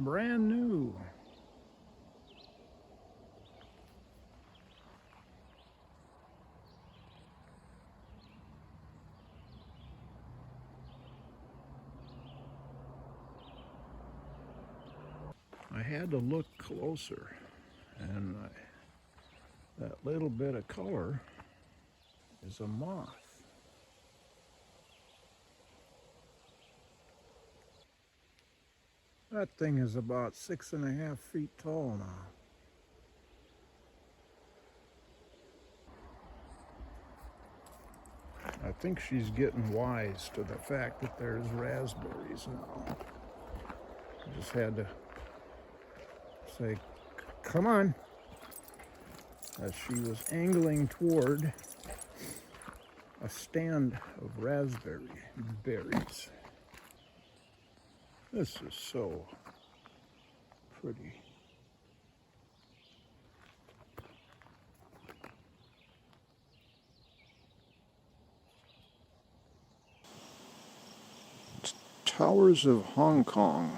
brand new. I had to look closer, and that little bit of color is a moth. That thing is about 6.5 feet tall now. I think she's getting wise to the fact that there's raspberries now. I just had to say, come on, as she was angling toward a stand of raspberry berries. This is so pretty. Towers of Hong Kong.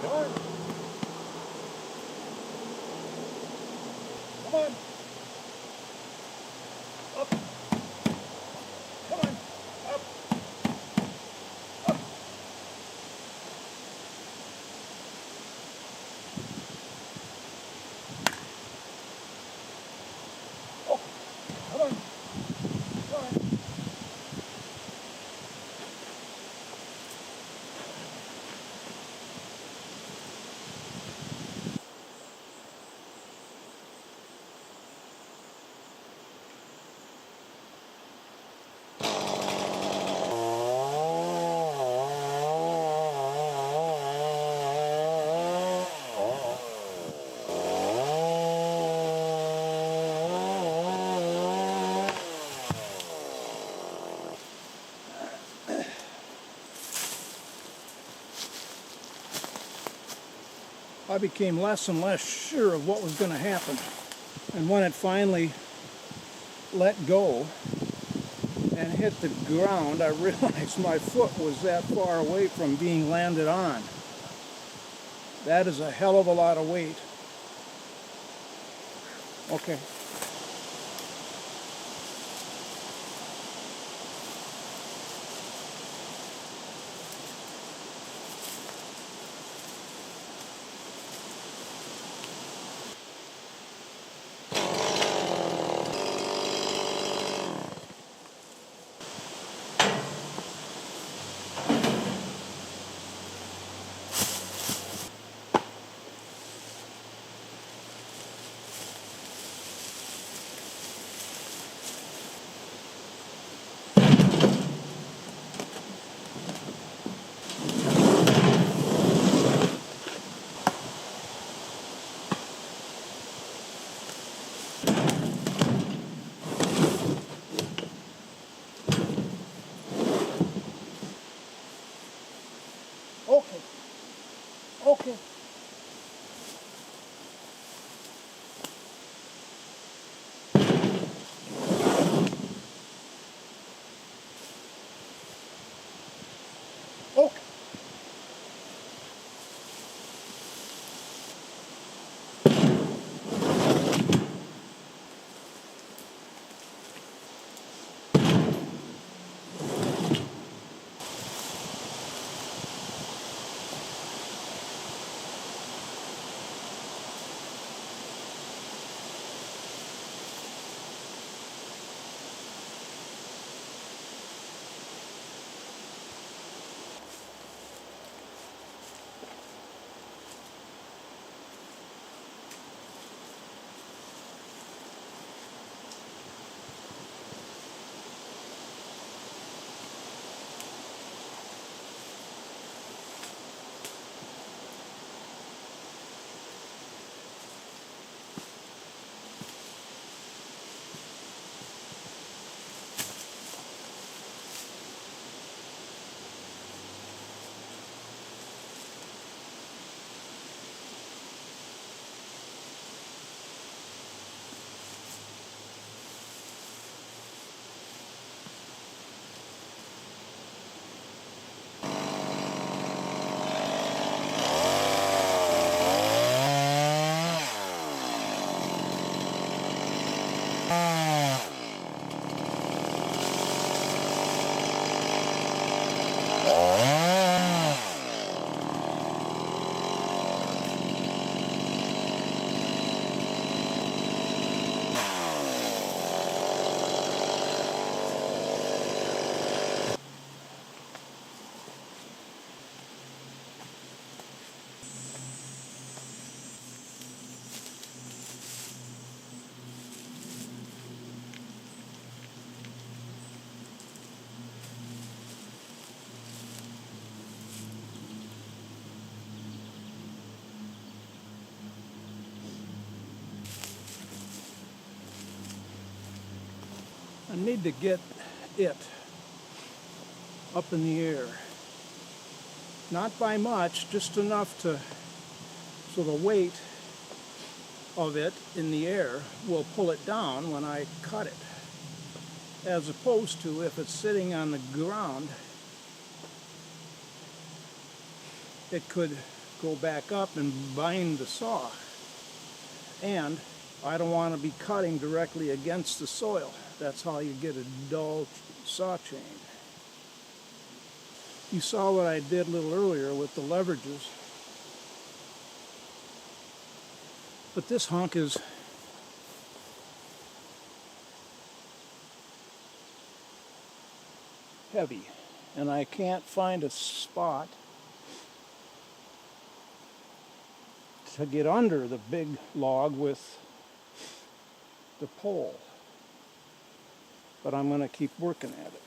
Come on. Come on. Up. Come on. Up. Up. Oh. Come on. Come on. I became less and less sure of what was going to happen. And when it finally let go and hit the ground, I realized my foot was that far away from being landed on. That is a hell of a lot of weight. Okay. Okay. Okay. Okay. I need to get it up in the air. Not by much, just enough so the weight of it in the air will pull it down when I cut it. As opposed to if it's sitting on the ground, it could go back up and bind the saw. And I don't want to be cutting directly against the soil. That's how you get a dull saw chain. You saw what I did a little earlier with the leverages. But this hunk is heavy, and I can't find a spot to get under the big log with the pole. But I'm going to keep working at it.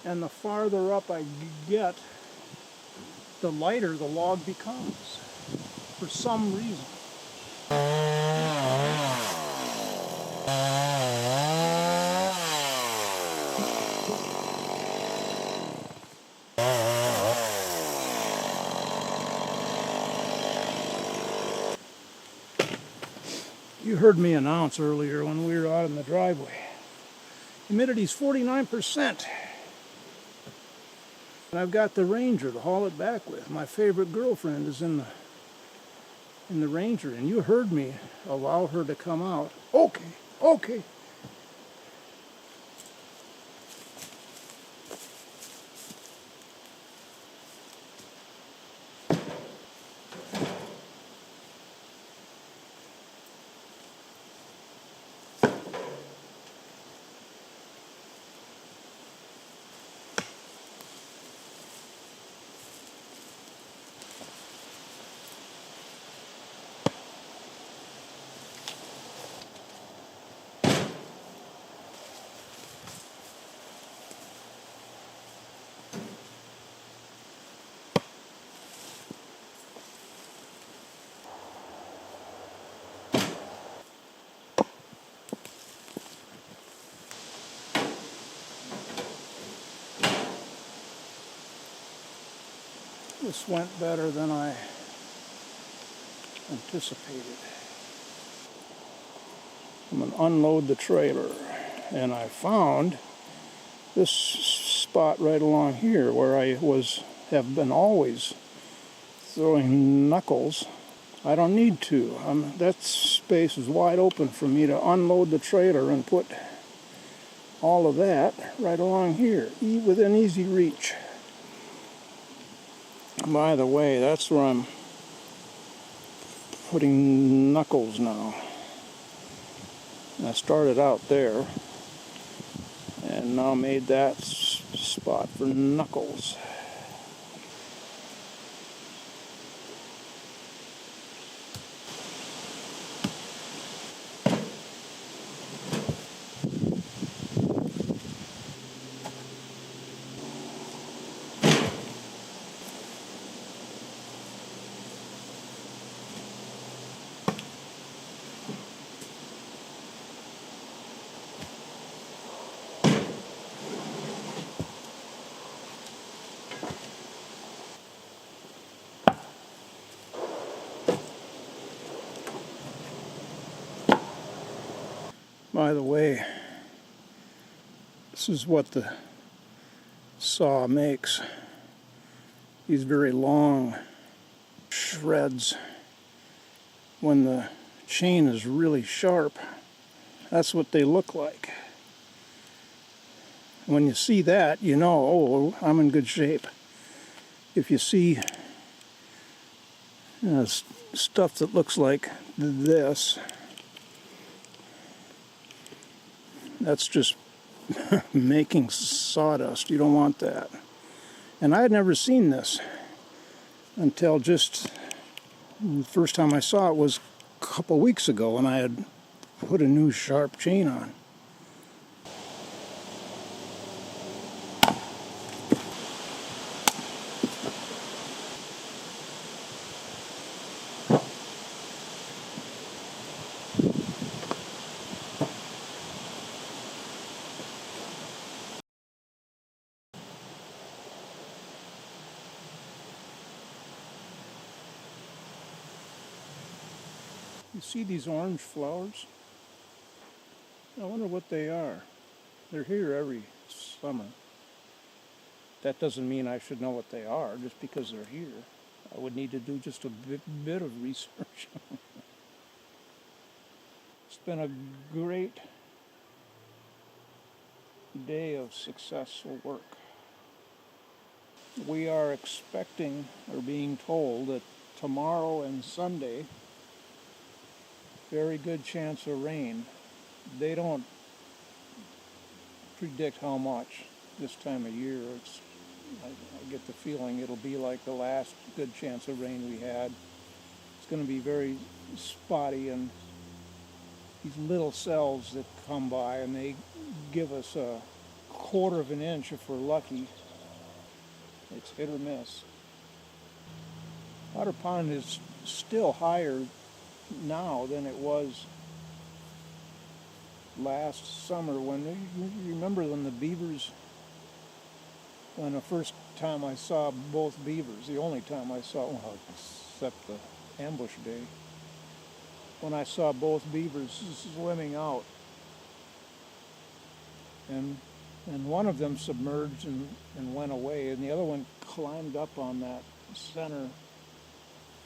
And the farther up I get, the lighter the log becomes, for some reason. You heard me announce earlier when we were out in the driveway. Humidity's 49%. And I've got the Ranger to haul it back with. My favorite girlfriend is in the Ranger, and you heard me allow her to come out. Okay. This went better than I anticipated. I'm going to unload the trailer, and I found this spot right along here where I have been always throwing knuckles. I don't need to. That space is wide open for me to unload the trailer and put all of that right along here, within easy reach. By the way, that's where I'm putting knuckles now. I started out there and now made that spot for knuckles. By the way, this is what the saw makes. These very long shreds. When the chain is really sharp, that's what they look like. When you see that, you know, oh, I'm in good shape. If you see stuff that looks like this, that's just making sawdust. You don't want that. And I had never seen this until just the first time I saw it was a couple weeks ago when I had put a new sharp chain on. You see these orange flowers? I wonder what they are. They're here every summer. That doesn't mean I should know what they are just because they're here. I would need to do just a bit of research. It's been a great day of successful work. We are expecting or being told that tomorrow and Sunday, very good chance of rain. They don't predict how much this time of year. I get the feeling it'll be like the last good chance of rain we had. It's going to be very spotty, and these little cells that come by and they give us a quarter of an inch if we're lucky. It's hit or miss. Otter Pond is still higher now than it was last summer when you remember when the beavers, when the first time I saw both beavers, the only time I saw, well, except the ambush day, when I saw both beavers swimming out, and one of them submerged and went away, and the other one climbed up on that center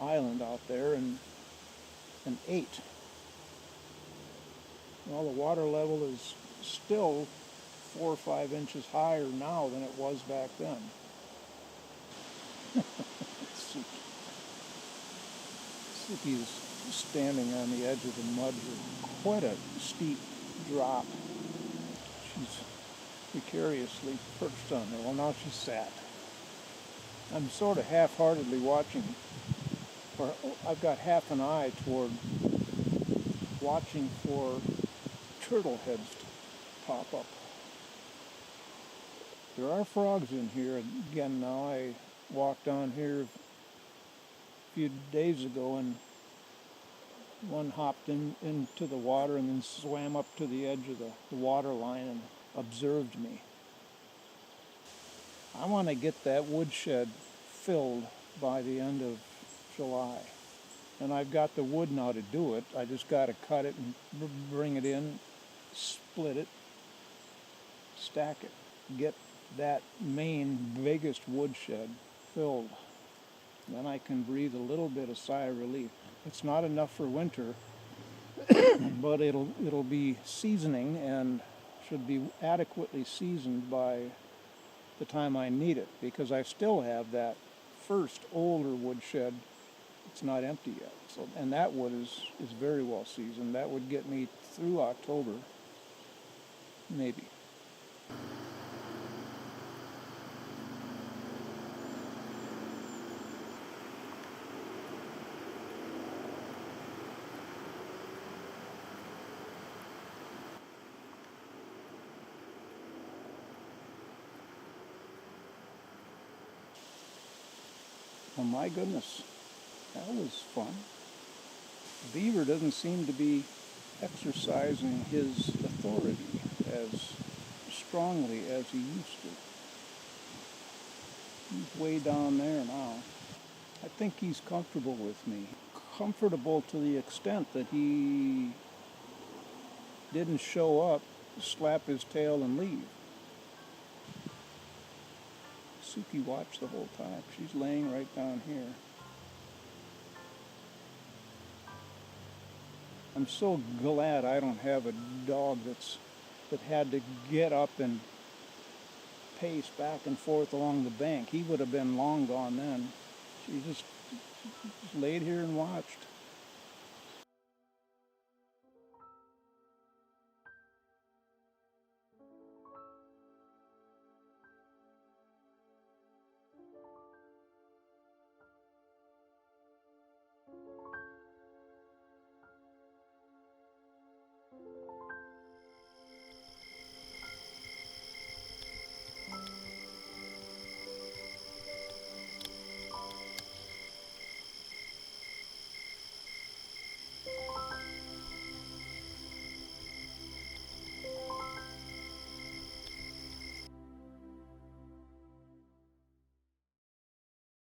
island out there and ate. Well, the water level is still 4 or 5 inches higher now than it was back then. Suki's standing on the edge of the mud here. Quite a steep drop. She's precariously perched on there. Well, now she's sat. I'm sort of half-heartedly watching, or I've got half an eye toward watching for turtle heads to pop up. There are frogs in here again now. I walked on here a few days ago and one hopped into the water and then swam up to the edge of the water line and observed me. I want to get that woodshed filled by the end of July. And I've got the wood now to do it. I just got to cut it and bring it in, split it, stack it, get that main biggest woodshed filled. Then I can breathe a little bit of sigh of relief. It's not enough for winter, but it'll be seasoning and should be adequately seasoned by the time I need it, because I still have that first older woodshed. It's not empty yet. So, and that wood is very well seasoned. That would get me through October, maybe. Oh my goodness, that was fun. Beaver doesn't seem to be exercising his authority as strongly as he used to. He's way down there now. I think he's comfortable with me. Comfortable to the extent that he didn't show up, slap his tail and leave. Suki watched the whole time. She's laying right down here. I'm so glad I don't have a dog that had to get up and pace back and forth along the bank. He would have been long gone then. She just laid here and watched.